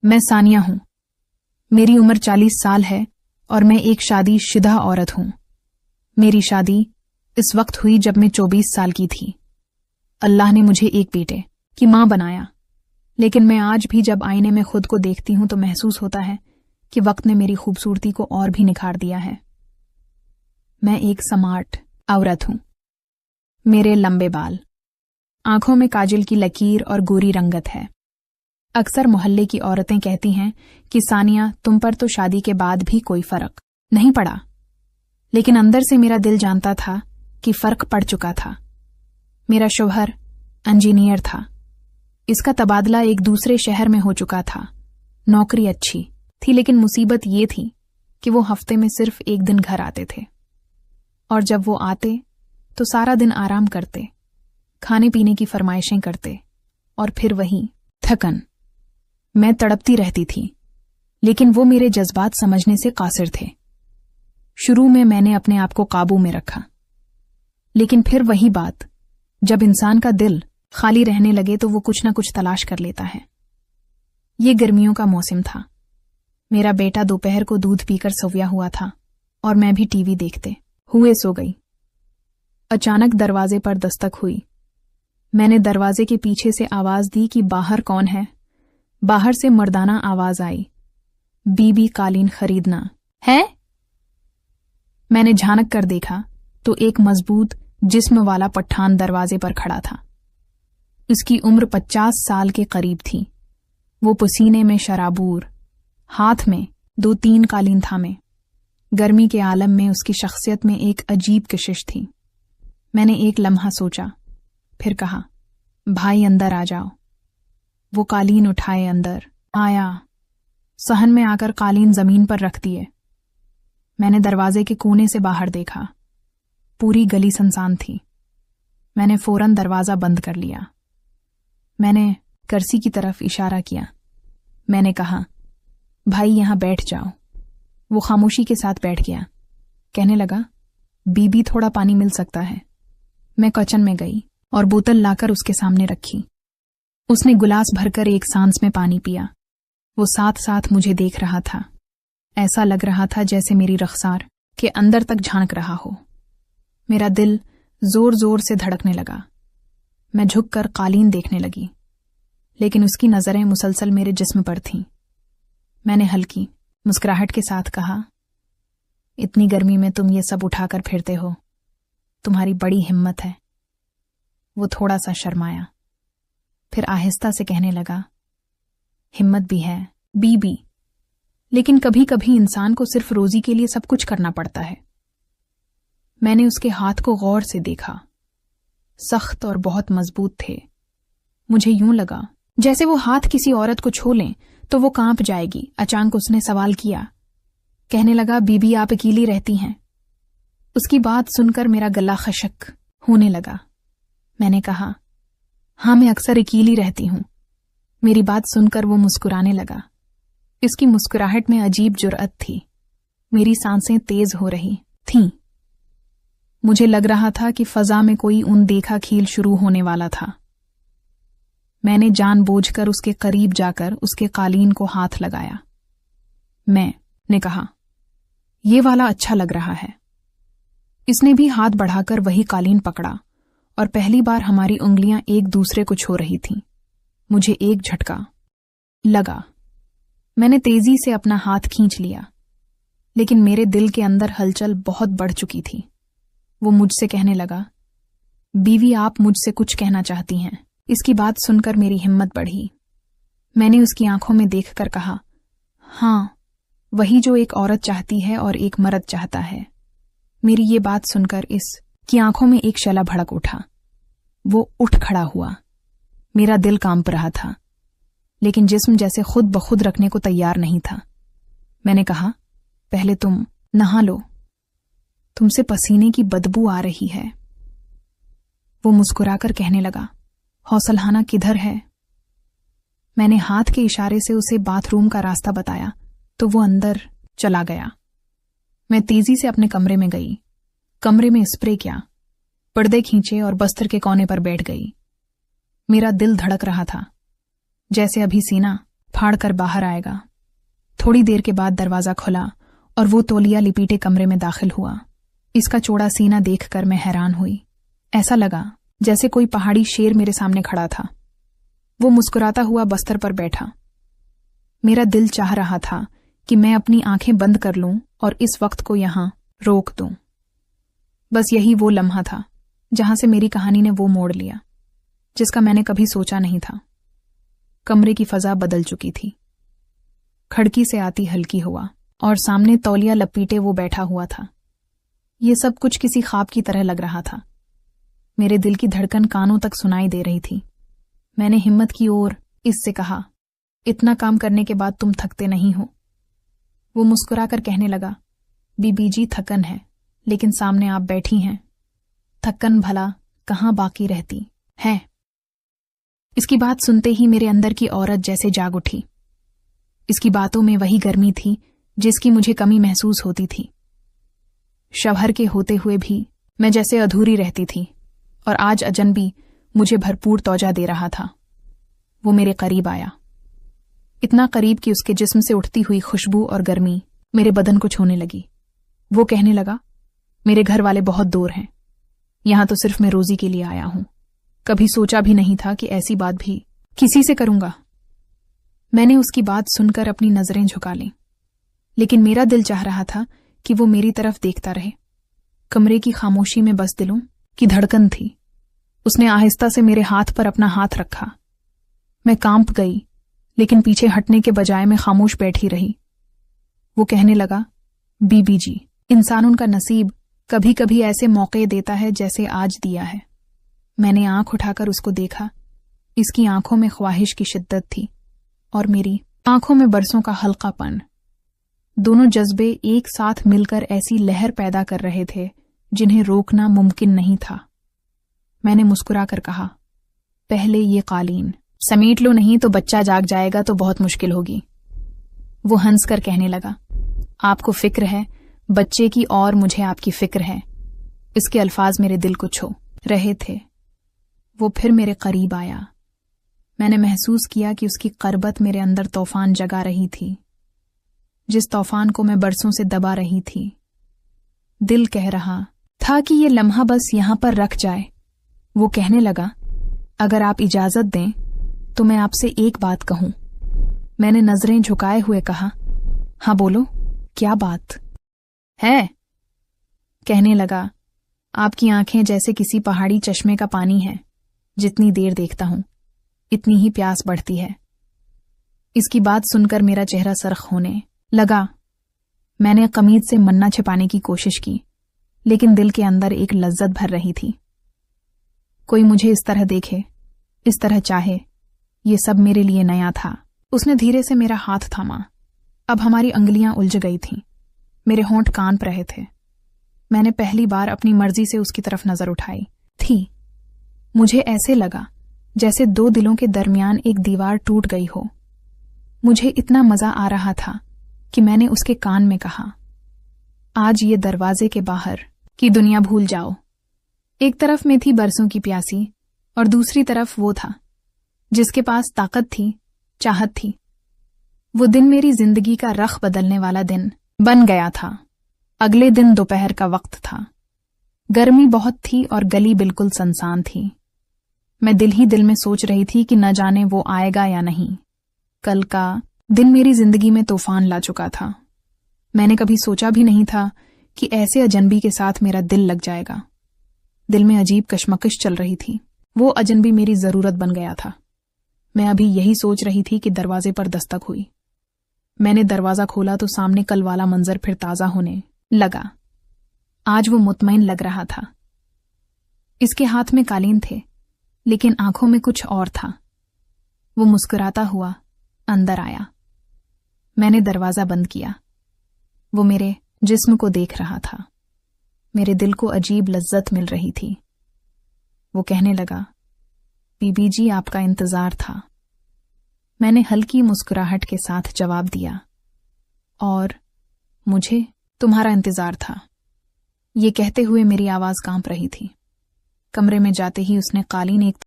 मैं सानिया हूं। मेरी उम्र 40 साल है और मैं एक शादी शुदा औरत हूं। मेरी शादी इस वक्त हुई जब मैं 24 साल की थी। अल्लाह ने मुझे एक बेटे की मां बनाया, लेकिन मैं आज भी जब आईने में खुद को देखती हूं तो महसूस होता है कि वक्त ने मेरी खूबसूरती को और भी निखार दिया है। मैं एक स्मार्ट औरत हूं। मेरे लंबे बाल, आंखों में काजल की लकीर और गोरी रंगत है। अक्सर मोहल्ले की औरतें कहती हैं कि सानिया, तुम पर तो शादी के बाद भी कोई फर्क नहीं पड़ा, लेकिन अंदर से मेरा दिल जानता था कि फर्क पड़ चुका था। मेरा शौहर इंजीनियर था। इसका तबादला एक दूसरे शहर में हो चुका था। नौकरी अच्छी थी, लेकिन मुसीबत ये थी कि वो हफ्ते में सिर्फ एक दिन घर आते थे, और जब वो आते तो सारा दिन आराम करते, खाने पीने की फरमाइशें करते, और फिर वही थकन। मैं तड़पती रहती थी, लेकिन वो मेरे जज्बात समझने से कासिर थे। शुरू में मैंने अपने आप को काबू में रखा, लेकिन फिर वही बात, जब इंसान का दिल खाली रहने लगे तो वो कुछ ना कुछ तलाश कर लेता है। ये गर्मियों का मौसम था। मेरा बेटा दोपहर को दूध पीकर सोया हुआ था और मैं भी टीवी देखते हुए सो गई। अचानक दरवाजे पर दस्तक हुई। मैंने दरवाजे के पीछे से आवाज दी कि बाहर कौन है। बाहर से मर्दाना आवाज आई, बीबी कालीन खरीदना है। मैंने झांक कर देखा तो एक मजबूत जिस्म वाला पठान दरवाजे पर खड़ा था। उसकी उम्र 50 साल के करीब थी। वो पसीने में शराबूर, हाथ में 2-3 कालीन थामे। गर्मी के आलम में उसकी शख्सियत में एक अजीब कशिश थी। मैंने एक लम्हा सोचा, फिर कहा, भाई अंदर आ जाओ। वो कालीन उठाए अंदर आया। सहन में आकर कालीन जमीन पर रख दिए। मैंने दरवाजे के कोने से बाहर देखा। पूरी गली सुनसान थी। मैंने फौरन दरवाजा बंद कर लिया। मैंने कुर्सी की तरफ इशारा किया। मैंने कहा, भाई यहां बैठ जाओ। वो खामोशी के साथ बैठ गया। कहने लगा, बीबी थोड़ा पानी मिल सकता है। मैं किचन में गई और बोतल लाकर उसके सामने रखी। उसने गिलास भरकर एक सांस में पानी पिया। वो साथ साथ मुझे देख रहा था। ऐसा लग रहा था जैसे मेरी रख्सार के अंदर तक झांक रहा हो। मेरा दिल जोर जोर से धड़कने लगा। मैं झुककर कालीन देखने लगी, लेकिन उसकी नजरें मुसलसल मेरे जिस्म पर थीं। मैंने हल्की मुस्कुराहट के साथ कहा, इतनी गर्मी में तुम ये सब उठाकर फिरते हो, तुम्हारी बड़ी हिम्मत है। वो थोड़ा सा शर्माया, फिर आहिस्ता से कहने लगा, हिम्मत भी है बीबी, लेकिन कभी कभी इंसान को सिर्फ रोजी के लिए सब कुछ करना पड़ता है। मैंने उसके हाथ को गौर से देखा। सख्त और बहुत मजबूत थे। मुझे यूं लगा जैसे वो हाथ किसी औरत को छू लें तो वो कांप जाएगी। अचानक उसने सवाल किया। कहने लगा, बीबी आप अकेली रहती हैं? उसकी बात सुनकर मेरा गला खशक होने लगा। मैंने कहा, हाँ मैं अक्सर अकेली रहती हूं। मेरी बात सुनकर वो मुस्कुराने लगा। इसकी मुस्कुराहट में अजीब जुर्अत थी। मेरी सांसें तेज हो रही थीं। मुझे लग रहा था कि फजा में कोई अनदेखा खेल शुरू होने वाला था। मैंने जानबूझकर उसके करीब जाकर उसके कालीन को हाथ लगाया। मैंने कहा, ये वाला अच्छा लग रहा है। इसने भी हाथ बढ़ाकर वही कालीन पकड़ा और पहली बार हमारी उंगलियां एक दूसरे को छू रही थीं। मुझे एक झटका लगा। मैंने तेजी से अपना हाथ खींच लिया, लेकिन मेरे दिल के अंदर हलचल बहुत बढ़ चुकी थी। वो मुझसे कहने लगा, बीवी आप मुझसे कुछ कहना चाहती हैं? इसकी बात सुनकर मेरी हिम्मत बढ़ी। मैंने उसकी आंखों में देखकर कहा, हाँ, वही जो एक औरत चाहती है और एक मर्द चाहता है। मेरी ये बात सुनकर इसकी आंखों में एक शला भड़क उठा। वो उठ खड़ा हुआ। मेरा दिल कांप रहा था, लेकिन जिस्म जैसे खुद ब खुद रखने को तैयार नहीं था। मैंने कहा, पहले तुम नहा लो, तुमसे पसीने की बदबू आ रही है। वो मुस्कुराकर कहने लगा, हौसलखाना किधर है? मैंने हाथ के इशारे से उसे बाथरूम का रास्ता बताया तो वो अंदर चला गया। मैं तेजी से अपने कमरे में गई। कमरे में स्प्रे किया, पर्दे खींचे और बस्तर के कोने पर बैठ गई। मेरा दिल धड़क रहा था, जैसे अभी सीना फाड़ कर बाहर आएगा। थोड़ी देर के बाद दरवाजा खुला और वो तौलिया लिपीटे कमरे में दाखिल हुआ। इसका चौड़ा सीना देखकर मैं हैरान हुई। ऐसा लगा जैसे कोई पहाड़ी शेर मेरे सामने खड़ा था। वो मुस्कुराता हुआ बस्तर पर बैठा। मेरा दिल चाह रहा था कि मैं अपनी आंखें बंद कर लूं और इस वक्त को यहां रोक दूं। बस यही वो लम्हा था जहां से मेरी कहानी ने वो मोड़ लिया जिसका मैंने कभी सोचा नहीं था। कमरे की फजा बदल चुकी थी। खिड़की से आती हल्की हवा और सामने तौलिया लपेटे वो बैठा हुआ था। ये सब कुछ किसी ख्वाब की तरह लग रहा था। मेरे दिल की धड़कन कानों तक सुनाई दे रही थी। मैंने हिम्मत की और इससे कहा, इतना काम करने के बाद तुम थकते नहीं हो? वो मुस्कुराकर कहने लगा, बीबी जी थकन है, लेकिन सामने आप बैठी हैं। थकन भला कहाँ बाकी रहती है। इसकी बात सुनते ही मेरे अंदर की औरत जैसे जाग उठी। इसकी बातों में वही गर्मी थी जिसकी मुझे कमी महसूस होती थी। शवहर के होते हुए भी मैं जैसे अधूरी रहती थी और आज अजनबी मुझे भरपूर तौजा दे रहा था। वो मेरे करीब आया, इतना करीब कि उसके जिस्म से उठती हुई खुशबू और गर्मी मेरे बदन को छूने लगी। वो कहने लगा, मेरे घर वाले बहुत दूर हैं, यहां तो सिर्फ मैं रोजी के लिए आया हूं। कभी सोचा भी नहीं था कि ऐसी बात भी किसी से करूंगा। मैंने उसकी बात सुनकर अपनी नजरें झुका लीं, लेकिन मेरा दिल चाह रहा था कि वो मेरी तरफ देखता रहे। कमरे की खामोशी में बस दिलों की धड़कन थी। उसने आहिस्ता से मेरे हाथ पर अपना हाथ रखा। मैं कांप गई, लेकिन पीछे हटने के बजाय मैं खामोश बैठी रही। वो कहने लगा, बीबी जी, इंसानों का नसीब कभी कभी ऐसे मौके देता है जैसे आज दिया है। मैंने आंख उठाकर उसको देखा। इसकी आंखों में ख्वाहिश की शिद्दत थी और मेरी आंखों में बरसों का हल्कापन। दोनों जज्बे एक साथ मिलकर ऐसी लहर पैदा कर रहे थे जिन्हें रोकना मुमकिन नहीं था। मैंने मुस्कुराकर कहा, पहले ये कालीन समेट लो, नहीं तो बच्चा जाग जाएगा तो बहुत मुश्किल होगी। वो हंसकर कहने लगा, आपको फिक्र है बच्चे की और मुझे आपकी फिक्र है। इसके अल्फाज मेरे दिल को छू रहे थे। वो फिर मेरे करीब आया। मैंने महसूस किया कि उसकी करबत मेरे अंदर तूफान जगा रही थी, जिस तूफान को मैं बरसों से दबा रही थी। दिल कह रहा था कि ये लम्हा बस यहां पर रख जाए। वो कहने लगा, अगर आप इजाजत दें तो मैं आपसे एक बात कहूं। मैंने नजरें झुकाए हुए कहा, हाँ बोलो, क्या बात है? कहने लगा, आपकी आंखें जैसे किसी पहाड़ी चश्मे का पानी है। जितनी देर देखता हूं इतनी ही प्यास बढ़ती है। इसकी बात सुनकर मेरा चेहरा सरख होने लगा। मैंने कमीज से मन्ना छिपाने की कोशिश की, लेकिन दिल के अंदर एक लज्जत भर रही थी। कोई मुझे इस तरह देखे, इस तरह चाहे, ये सब मेरे लिए नया था। उसने धीरे से मेरा हाथ थामा। अब हमारी अंगुलियां उलझ गई थीं। मेरे होंठ कांप रहे थे। मैंने पहली बार अपनी मर्जी से उसकी तरफ नजर उठाई थी। मुझे ऐसे लगा जैसे दो दिलों के दरमियान एक दीवार टूट गई हो। मुझे इतना मजा आ रहा था कि मैंने उसके कान में कहा, आज ये दरवाजे के बाहर की दुनिया भूल जाओ। एक तरफ में थी बरसों की प्यासी और दूसरी तरफ वो था जिसके पास ताकत थी, चाहत थी। वो दिन मेरी जिंदगी का रख बदलने वाला दिन बन गया था। अगले दिन दोपहर का वक्त था। गर्मी बहुत थी और गली बिल्कुल सुनसान थी। मैं दिल ही दिल में सोच रही थी कि न जाने वो आएगा या नहीं। कल का दिन मेरी जिंदगी में तूफान ला चुका था। मैंने कभी सोचा भी नहीं था कि ऐसे अजनबी के साथ मेरा दिल लग जाएगा। दिल में अजीब कशमकश चल रही थी। वो अजनबी मेरी जरूरत बन गया था। मैं अभी यही सोच रही थी कि दरवाजे पर दस्तक हुई। मैंने दरवाजा खोला तो सामने कल वाला मंजर फिर ताजा होने लगा। आज वो मुतमईन लग रहा था। इसके हाथ में कालीन थे, लेकिन आंखों में कुछ और था। वो मुस्कुराता हुआ अंदर आया। मैंने दरवाजा बंद किया। वो मेरे जिस्म को देख रहा था। मेरे दिल को अजीब लज्जत मिल रही थी। वो कहने लगा, बीबी जी, आपका इंतजार था। मैंने हल्की मुस्कुराहट के साथ जवाब दिया, और मुझे तुम्हारा इंतजार था। ये कहते हुए मेरी आवाज कांप रही थी। कमरे में जाते ही उसने कालीन एक